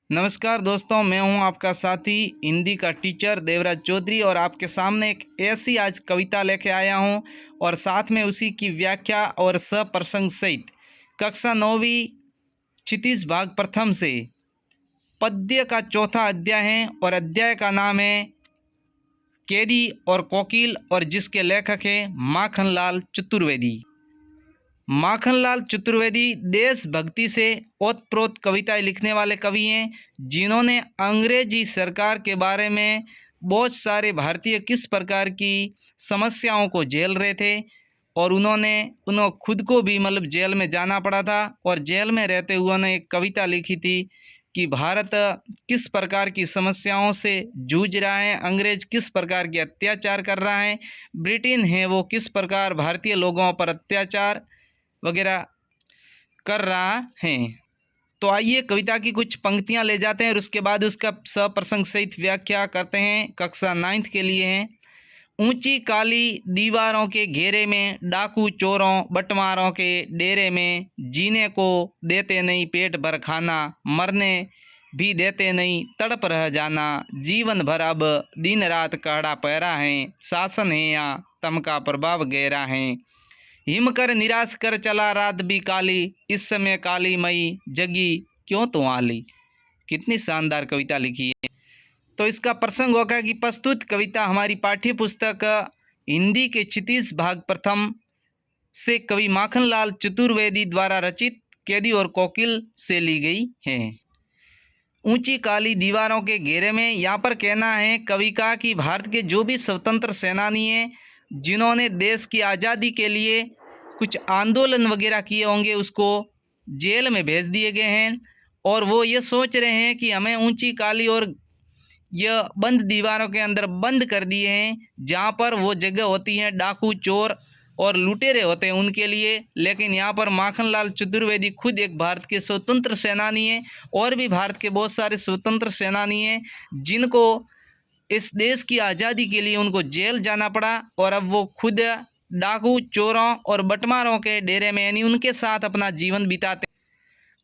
नमस्कार दोस्तों, मैं हूं आपका साथी हिंदी का टीचर देवराज चौधरी और आपके सामने एक ऐसी आज कविता लेके आया हूं और साथ में उसी की व्याख्या और सप्रसंग सहित कक्षा 9वीं क्षितिज भाग प्रथम से पद्य का चौथा अध्याय है और अध्याय का नाम है कैदी और कोकिल और जिसके लेखक हैं माखनलाल चतुर्वेदी। माखनलाल चतुर्वेदी देशभक्ति से ओतप्रोत कविताएं लिखने वाले कवि हैं, जिन्होंने अंग्रेजी सरकार के बारे में बहुत सारे भारतीय किस प्रकार की समस्याओं को झेल रहे थे और उन्होंने खुद को भी जेल में जाना पड़ा था और जेल में रहते हुए उन्होंने एक कविता लिखी थी कि भारत किस प्रकार की समस्याओं से जूझ रहा है, अंग्रेज किस प्रकार के अत्याचार कर रहा है, ब्रिटेन है वो किस प्रकार भारतीय लोगों पर अत्याचार वगैरह कर रहा है। तो आइए कविता की कुछ पंक्तियां ले जाते हैं और उसके बाद उसका सप्रसंग सहित व्याख्या करते हैं। कक्षा 9th के लिए हैं। ऊंची काली दीवारों के घेरे में, डाकू चोरों बटमारों के डेरे में, जीने को देते नहीं पेट भर खाना, मरने भी देते नहीं तड़प रह जाना, जीवन भर अब दिन रात कहड़ा पहरा है, शासन है या तम का प्रभाव गहरा है, हिम कर निराश कर चला रात भी काली, इस समय काली मई जगी क्यों तो आली। कितनी शानदार कविता लिखी है। तो इसका प्रसंग होगा कि प्रस्तुत कविता हमारी पाठ्य पुस्तक हिंदी के क्षितिज भाग प्रथम से कवि माखनलाल चतुर्वेदी द्वारा रचित कैदी और कोकिल से ली गई है। ऊंची काली दीवारों के घेरे में, यहाँ पर कहना है कवि का कि भारत के जो भी स्वतंत्र सेनानी हैं, जिन्होंने देश की आज़ादी के लिए कुछ आंदोलन वगैरह किए होंगे, उसको जेल में भेज दिए गए हैं और वो ये सोच रहे हैं कि हमें ऊंची काली और यह बंद दीवारों के अंदर बंद कर दिए हैं, जहाँ पर वो जगह होती है डाकू चोर और लुटेरे होते हैं उनके लिए। लेकिन यहाँ पर माखनलाल चतुर्वेदी खुद एक भारत के स्वतंत्र सेनानी हैं और भी भारत के बहुत सारे स्वतंत्र सेनानी हैं जिनको इस देश की आज़ादी के लिए उनको जेल जाना पड़ा और अब वो खुद डाकू चोरों और बटमारों के डेरे में यानी उनके साथ अपना जीवन बिताते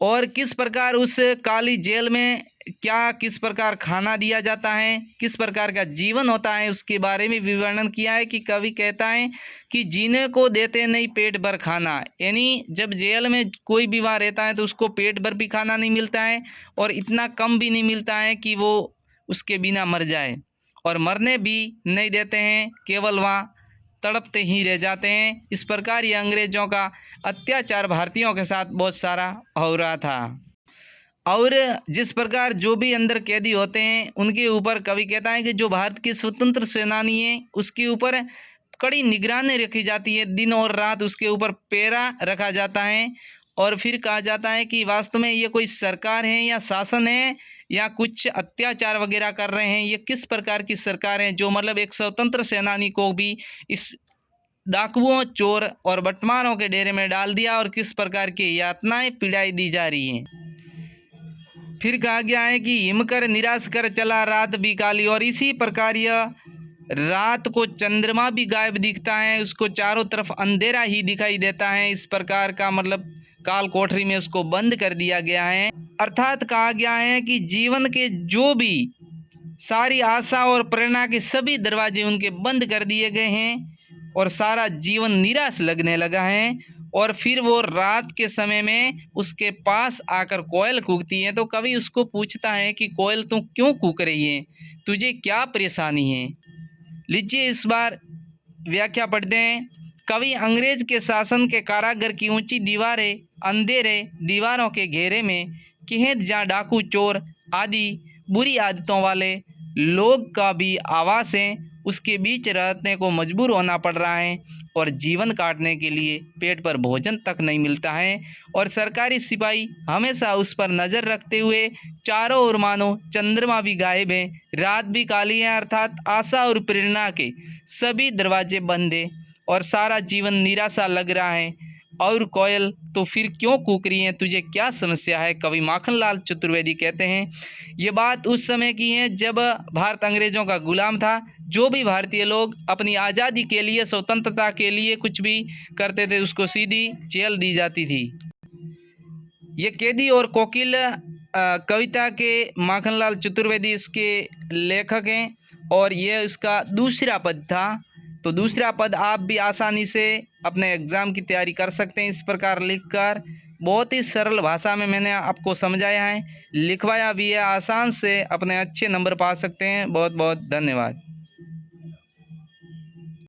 और किस प्रकार उस काली जेल में क्या किस प्रकार खाना दिया जाता है, किस प्रकार का जीवन होता है, उसके बारे में विवरण किया है कि कवि कहता है कि जीने को देते नहीं पेट भर खाना, यानी जब जेल में कोई भी वहाँ रहता है तो उसको पेट भर भी खाना नहीं मिलता है और इतना कम भी नहीं मिलता है कि वो उसके बिना मर जाए, और मरने भी नहीं देते हैं, केवल वहाँ तड़पते ही रह जाते हैं। इस प्रकार ये अंग्रेजों का अत्याचार भारतीयों के साथ बहुत सारा हो रहा था। और जिस प्रकार जो भी अंदर कैदी होते हैं उनके ऊपर कवि कहता है कि जो भारत की स्वतंत्र सेनानी है उसके ऊपर कड़ी निगरानी रखी जाती है, दिन और रात उसके ऊपर पहरा रखा जाता है और फिर कहा जाता है कि वास्तव में ये कोई सरकार है या शासन है या कुछ अत्याचार वगैरह कर रहे हैं, ये किस प्रकार की सरकार है जो एक स्वतंत्र सेनानी को भी इस डाकुओं चोर और बटमारों के डेरे में डाल दिया और किस प्रकार की यातनाएं पीड़ाई दी जा रही हैं। फिर कहा गया है कि हिम कर निराश कर चला रात भी काली, और इसी प्रकार यह रात को चंद्रमा भी गायब दिखता है, उसको चारों तरफ अंधेरा ही दिखाई देता है। इस प्रकार का काल कोठरी में उसको बंद कर दिया गया है। अर्थात कहा गया है कि जीवन के जो भी सारी आशा और प्रेरणा के सभी दरवाजे उनके बंद कर दिए गए हैं और सारा जीवन निराश लगने लगा है। और फिर वो रात के समय में उसके पास आकर कोयल कूकती है, तो कवि उसको पूछता है कि कोयल तू क्यों कूक रही है, तुझे क्या परेशानी है। लीजिए इस बार व्याख्या पढ़ते हैं। कवि अंग्रेज के शासन के कारागर की ऊंची दीवारें, अंधेरे दीवारों के घेरे में किहेत जहाँ डाकू चोर आदि बुरी आदतों वाले लोग का भी आवास है, उसके बीच रहने को मजबूर होना पड़ रहा है और जीवन काटने के लिए पेट पर भोजन तक नहीं मिलता है और सरकारी सिपाही हमेशा उस पर नज़र रखते हुए चारों ओर मानो चंद्रमा भी गायब है, रात भी काली है, अर्थात आशा और प्रेरणा के सभी दरवाजे बंद है और सारा जीवन निराशा लग रहा है। और कोयल तो फिर क्यों कूक रही है, तुझे क्या समस्या है। कवि माखनलाल चतुर्वेदी कहते हैं ये बात उस समय की है जब भारत अंग्रेजों का गुलाम था। जो भी भारतीय लोग अपनी आज़ादी के लिए, स्वतंत्रता के लिए कुछ भी करते थे उसको सीधी जेल दी जाती थी। ये कैदी और कोकिल कविता के माखनलाल चतुर्वेदी इसके लेखक हैं और ये इसका दूसरा पद था। तो दूसरा पद आप भी आसानी से अपने एग्ज़ाम की तैयारी कर सकते हैं इस प्रकार लिखकर। बहुत ही सरल भाषा में मैंने आपको समझाया है, लिखवाया भी है, आसान से अपने अच्छे नंबर पा सकते हैं। बहुत बहुत धन्यवाद।